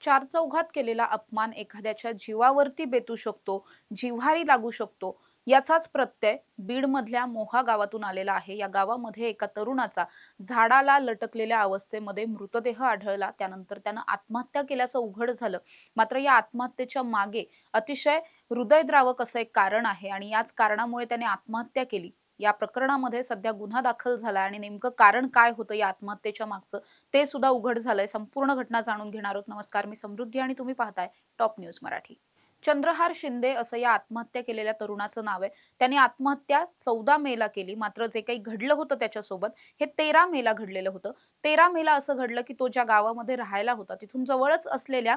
चारचौघात केलेला अपमान एखाद्याच्या जीवावरती बेतू शकतो, जिव्हारी लागू शकतो. याचाच प्रत्यय बीडमधल्या मोहा गावातून आलेला आहे. या गावामध्ये एका तरुणाचा झाडाला लटकलेल्या अवस्थेमध्ये मृतदेह आढळला. त्यानंतर त्यानं आत्महत्या केल्याचं उघड झालं. मात्र या आत्महत्येच्या मागे अतिशय हृदयद्रावक असं एक कारण आहे आणि याच कारणामुळे त्याने आत्महत्या केली. या प्रकरणामध्ये सध्या गुन्हा दाखल झाला आणि नेमकं कारण काय होतं या आत्महत्येच्या मागचं ते सुद्धा उघड झालंय. संपूर्ण घटना जाणून घेणार आहोत. नमस्कार, मी समृद्धी आणि तुम्ही पाहताय टॉप न्यूज मराठी. चंद्रहार शिंदे असं या आत्महत्या केलेल्या तरुणाचं नाव आहे. त्याने आत्महत्या 14 मेला केली. मात्र जे काही घडलं होतं त्याच्यासोबत हे 13 मेला घडलेलं होतं. 13 मेला असं घडलं की तो ज्या गावामध्ये राहायला होता तिथून जवळच असलेल्या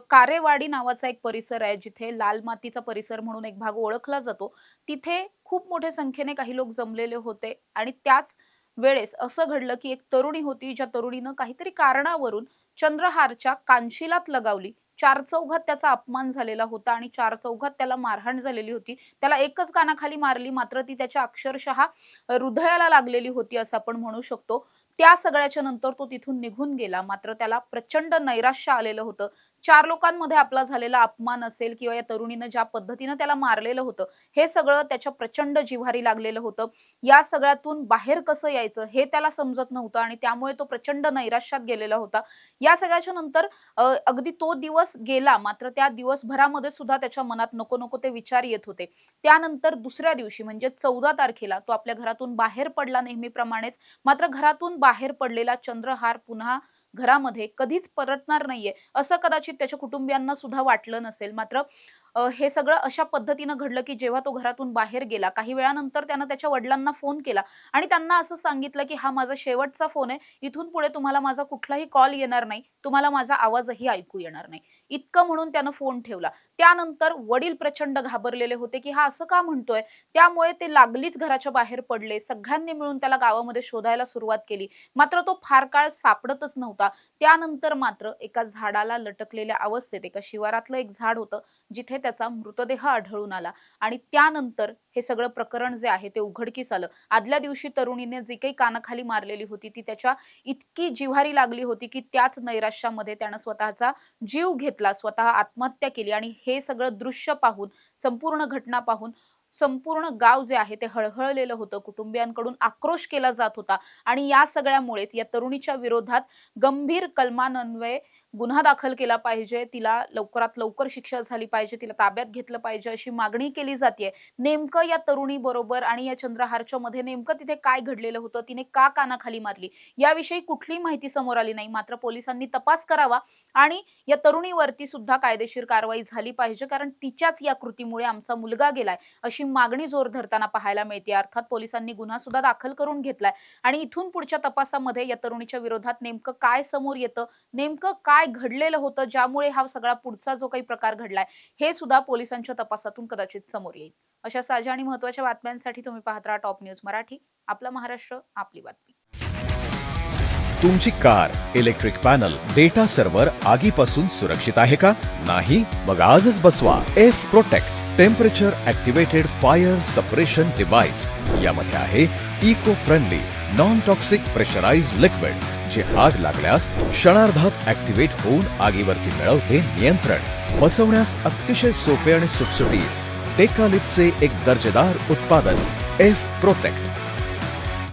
कारेवाडी नावाचा एक परिसर आहे, जिथे लाल मातीचा परिसर म्हणून एक भाग ओळखला जातो. तिथे खूप मोठ्या संख्येने काही लोक जमलेले होते आणि त्याच वेळेस असं घडलं की एक तरुणी होती, ज्या तरुणीनं काहीतरी कारणावरून चंद्रहारच्या कानशिलात लगावली. चारचौघात त्याचा अपमान झालेला होता आणि चारचौघात त्याला मारहाण झालेली होती. त्याला एकच कानाखाली मारली, मात्र ती त्याच्या अक्षरशः हृदयाला लागलेली होती असं आपण म्हणू शकतो. त्या सगळ्याच्या नंतर तो तिथून निघून गेला. मात्र त्याला प्रचंड नैराश्य आलेलं होतं. 4 लोकांमध्ये आपला झालेला अपमान असेल किंवा या तरुणीनं ज्या पद्धतीनं त्याला मारलेलं होतं, हे सगळं त्याच्या प्रचंड जिव्हारी लागलेलं होतं. या सगळ्यातून बाहेर कसं यायचं हे त्याला समजत नव्हतं आणि त्यामुळे तो प्रचंड नैराश्यात गेलेला होता. या सगळ्याच्या नंतर अगदी तो दिवस गेला, मात्र त्या दिवसभरामध्ये सुद्धा त्याच्या मनात नको नको ते विचार येत होते. त्यानंतर दुसऱ्या दिवशी म्हणजे 14 तारखेला तो आपल्या घरातून बाहेर पडला नेहमीप्रमाणेच. मात्र घरातून बाहेर पडलेला चंद्रहार पुन्हा घरामध्ये कधीच परतणार नाहीये असं कदाचित त्याच्या कुटुंबियांना सुद्धा वाटलं नसेल. मात्र हे सगळं अशा पद्धतीनं घडलं की जेव्हा तो घरातून बाहेर गेला, काही वेळानंतर त्यानं त्याच्या वडिलांना फोन केला आणि त्यांना असं सांगितलं की हा माझा शेवटचा फोन आहे. इथून पुढे तुम्हाला माझा कुठलाही कॉल येणार नाही, तुम्हाला माझा आवाजही ऐकू येणार नाही. इतकं म्हणून त्यानं फोन ठेवला. त्यानंतर वडील प्रचंड घाबरलेले होते की हा असं का म्हणतोय. त्यामुळे ते लागलीच घराच्या बाहेर पडले. सगळ्यांनी मिळून त्याला गावामध्ये शोधायला सुरुवात केली. मात्र तो फार काळ सापडतच नव्हता. त्यानंतर मात्र एका झाडाला लटकलेल्या अवस्थेत, एका शिवारातलं एक झाड होतं जिथे त्याचा मृतदेह आढळून आला आणि त्यानंतर हे सगळं प्रकरण जे आहे ते उघडकीस आलं. आदल्या दिवशी तरुणीने जी काही कानाखाली मारलेली होती ती त्याच्या इतकी जिव्हारी लागली होती की त्याच नैराश्यामध्ये त्यानं स्वतःचा जीव घेतला, स्वतः आत्महत्या केली आणि हे सगळं दृश्य पाहून, संपूर्ण घटना पाहून संपूर्ण गाव जे आहे ते हळहळलेलं होतं. कुटुंबियांकडून आक्रोश केला जात होता आणि या सगळ्यामुळेच या तरुणीच्या विरोधात गंभीर कलमान्वये गुन्हा दाखल केला पाहिजे. तिला लवकरात लवकर शिक्षा झाली पाहिजे, तिला ताब्यात घेतलं पाहिजे अशी मागणी केली जाते. नेमकं या तरुणी बरोबर आणि या चंद्रहारच्या मध्ये नेमकं तिथे काय घडलेलं होतं, तिने का कानाखाली मारली, याविषयी कुठली माहिती समोर आली नाही. मात्र पोलिसांनी तपास करावा आणि या तरुणीवरती सुद्धा कायदेशीर कारवाई झाली पाहिजे, कारण तिच्याच या कृतीमुळे आमचा मुलगा गेलाय अशी मागणी जोर धरताना पाहायला मिळते. अर्थात पोलिसांनी गुन्हा सुद्धा दाखल करून घेतलाय आणि इथून पुढच्या तपासामध्ये या तरुणीच्या विरोधात नेमकं काय समोर येतं, नेमकं काय घडलेलं होतं ज्यामुळे हा सगळा पुढचा जो काही प्रकार घडलाय हे सुद्धा पोलिसांच्या तपासातून कदाचित समोर येईल. अशा ताज्या आणि महत्त्वाच्या बातम्यांसाठी तुम्ही पाहत राहा टॉप न्यूज मराठी. आपला महाराष्ट्र, आपली बातमी. तुमची car, electric panel, data server आगीपासून सुरक्षित आहे का? नाही? मग आजच बसवा F protect temperature activated fire suppression device. यामध्ये आहे eco friendly non toxic pressurised liquid, जे आग लागल्यास क्षणार्धात ऍक्टिव्हेट होऊन आगीवरती मिळवते नियंत्रण. बसवण्यास अतिशय सोपे आणि सुटसुटीत टेकालिपचे एक दर्जेदार उत्पादन एफ प्रोटेक्ट.